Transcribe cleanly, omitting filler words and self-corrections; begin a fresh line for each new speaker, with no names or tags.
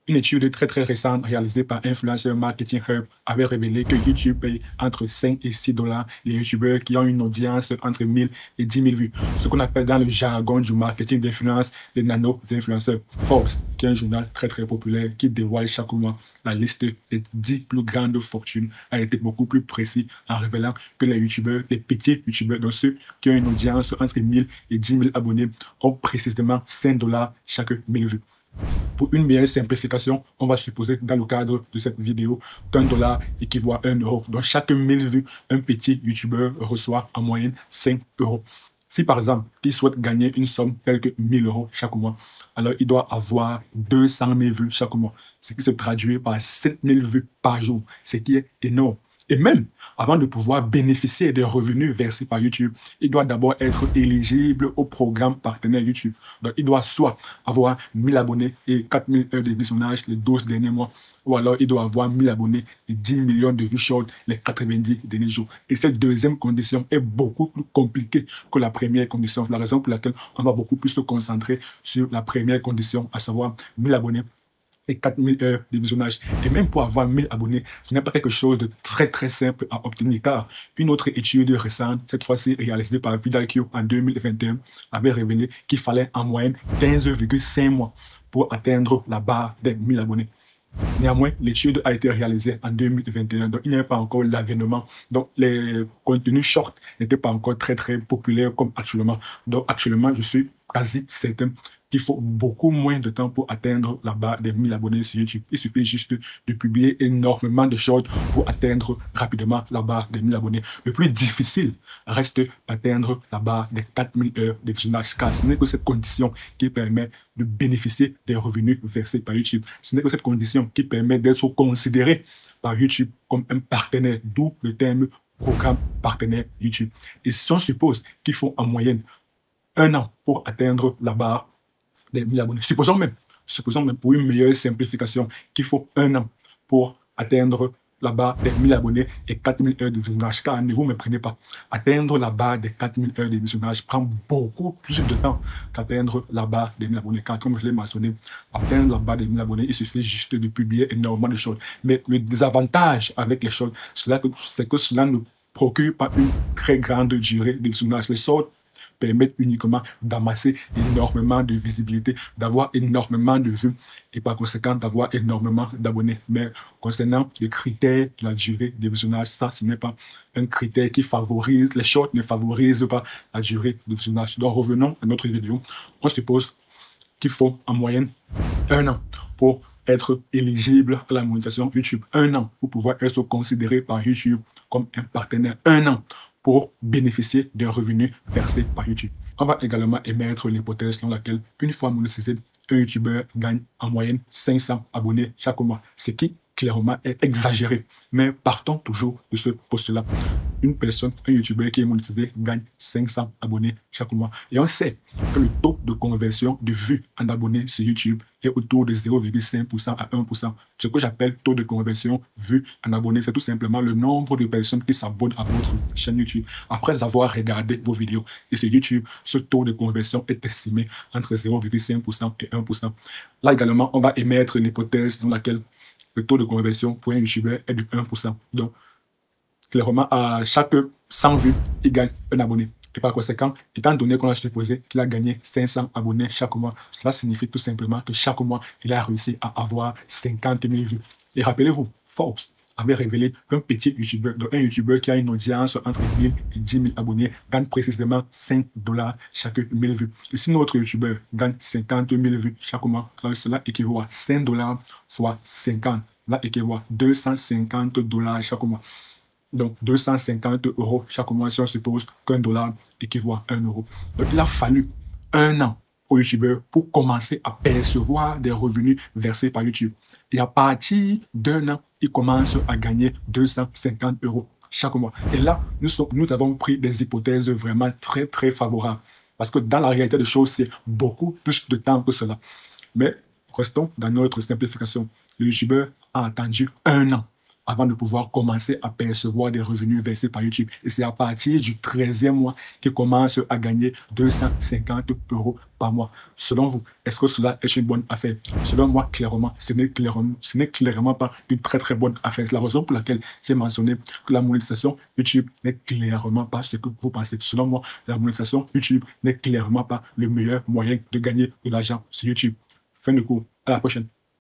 Une étude très récente réalisée par Influencer Marketing Hub avait révélé que YouTube paye entre 5 et 6 dollars les YouTubeurs qui ont une audience entre 1000 et 10 000 vues. Ce qu'on appelle dans le jargon du marketing d'influence les nano-influenceurs. Forbes, qui est un journal très populaire qui dévoile chaque mois la liste des 10 plus grandes fortunes, a été beaucoup plus précis en révélant que les YouTubeurs, les petits YouTubeurs, donc ceux qui ont une audience entre 1000 et 10 000 abonnés, ont précisément 5 dollars chaque 1000 vues. Pour une meilleure simplification, on va supposer dans le cadre de cette vidéo qu'un dollar équivaut à 1 euro. Donc chaque 1000 vues, un petit YouTuber reçoit en moyenne 5 euros. Si par exemple, il souhaite gagner une somme telle que 1000 euros chaque mois, alors il doit avoir 200 000 vues chaque mois, ce qui se traduit par 7000 vues par jour, ce qui est énorme. Et même, avant de pouvoir bénéficier des revenus versés par YouTube, il doit d'abord être éligible au programme partenaire YouTube. Donc, il doit soit avoir 1000 abonnés et 4000 heures de visionnage les 12 derniers mois, ou alors il doit avoir 1000 abonnés et 10 millions de vues short les 90 derniers jours. Et cette deuxième condition est beaucoup plus compliquée que la première condition. La raison pour laquelle on va beaucoup plus se concentrer sur la première condition, à savoir 1000 abonnés et 4000 heures de visionnage. Et même pour avoir 1000 abonnés, ce n'est pas quelque chose de très simple à obtenir, car une autre étude récente, cette fois-ci réalisée par VidIQ en 2021, avait révélé qu'il fallait en moyenne 15,5 mois pour atteindre la barre des 1000 abonnés. Néanmoins, l'étude a été réalisée en 2021, donc il n'y avait pas encore l'avènement. Donc les contenus short n'étaient pas encore très populaires comme actuellement. Donc actuellement, je suis quasi certain qu'il faut beaucoup moins de temps pour atteindre la barre des 1000 abonnés sur YouTube. Il suffit juste de publier énormément de shorts pour atteindre rapidement la barre des 1000 abonnés. Le plus difficile reste d'atteindre la barre des 4000 heures de visionnage, car ce n'est que cette condition qui permet de bénéficier des revenus versés par YouTube. Ce n'est que cette condition qui permet d'être considéré par YouTube comme un partenaire, d'où le terme programme partenaire YouTube. Et si on suppose qu'il faut en moyenne 1 an pour atteindre la barre des 1000 abonnés, supposons même pour une meilleure simplification qu'il faut 1 an pour atteindre la barre des 1000 abonnés et 4000 heures de visionnage, car ne vous méprenez pas, atteindre la barre des 4000 heures de visionnage prend beaucoup plus de temps qu'atteindre la barre des 1000 abonnés, car comme je l'ai mentionné, atteindre la barre des 1000 abonnés, il suffit juste de publier énormément de choses. Mais le désavantage avec les choses, c'est que cela ne procure pas une très grande durée de visionnage. Les shorts permettent uniquement d'amasser énormément de visibilité, d'avoir énormément de vues et par conséquent d'avoir énormément d'abonnés. Mais concernant le critère de la durée de visionnage, ça, ce n'est pas un critère qui favorise, les shorts ne favorisent pas la durée de visionnage. Donc revenons à notre vidéo. On suppose qu'il faut en moyenne 1 an pour être éligible à la monétisation YouTube. 1 an pour pouvoir être considéré par YouTube comme un partenaire. 1 an pour bénéficier des revenus versés par YouTube. On va également émettre l'hypothèse selon laquelle, une fois monétisé, un YouTuber gagne en moyenne 500 abonnés chaque mois, ce qui clairement est exagéré. Mais partons toujours de ce postulat. Une personne, un YouTuber qui est monétisé, gagne 500 abonnés chaque mois. Et on sait que le taux de conversion de vues en abonnés sur YouTube est autour de 0,5% à 1%. Ce que j'appelle taux de conversion vues en abonnés, c'est tout simplement le nombre de personnes qui s'abonnent à votre chaîne YouTube après avoir regardé vos vidéos. Et sur YouTube, ce taux de conversion est estimé entre 0,5% et 1%. Là également, on va émettre une hypothèse dans laquelle le taux de conversion pour un YouTuber est de 1%. Donc, clairement, à chaque 100 vues, il gagne un abonné. Et par conséquent, étant donné qu'on a supposé qu'il a gagné 500 abonnés chaque mois, cela signifie tout simplement que chaque mois, il a réussi à avoir 50 000 vues. Et rappelez-vous, Forbes avait révélé qu'un petit YouTuber, donc un YouTuber qui a une audience entre 1000 et 10 000 abonnés, gagne précisément 5 dollars chaque 1000 vues. Et si notre YouTuber gagne 50 000 vues chaque mois, alors cela équivaut à 5 dollars fois 50. Là équivaut à 250 dollars chaque mois. Donc 250 euros chaque mois si on suppose qu'un dollar équivaut à 1 euro. Donc il a fallu 1 an au YouTuber pour commencer à percevoir des revenus versés par YouTube. Et à partir d'1 an, il commence à gagner 250 euros chaque mois. Et là, nous avons pris des hypothèses vraiment très favorables. Parce que dans la réalité des choses, c'est beaucoup plus de temps que cela. Mais restons dans notre simplification. Le YouTuber a attendu 1 an avant de pouvoir commencer à percevoir des revenus versés par YouTube. Et c'est à partir du 13e mois qu'ils commencent à gagner 250 € par mois. Selon vous, est-ce que cela est une bonne affaire? Selon moi, clairement, ce n'est clairement pas une très très bonne affaire. C'est la raison pour laquelle j'ai mentionné que la monétisation YouTube n'est clairement pas ce que vous pensez. Selon moi, la monétisation YouTube n'est clairement pas le meilleur moyen de gagner de l'argent sur YouTube. Fin de cours. À la prochaine.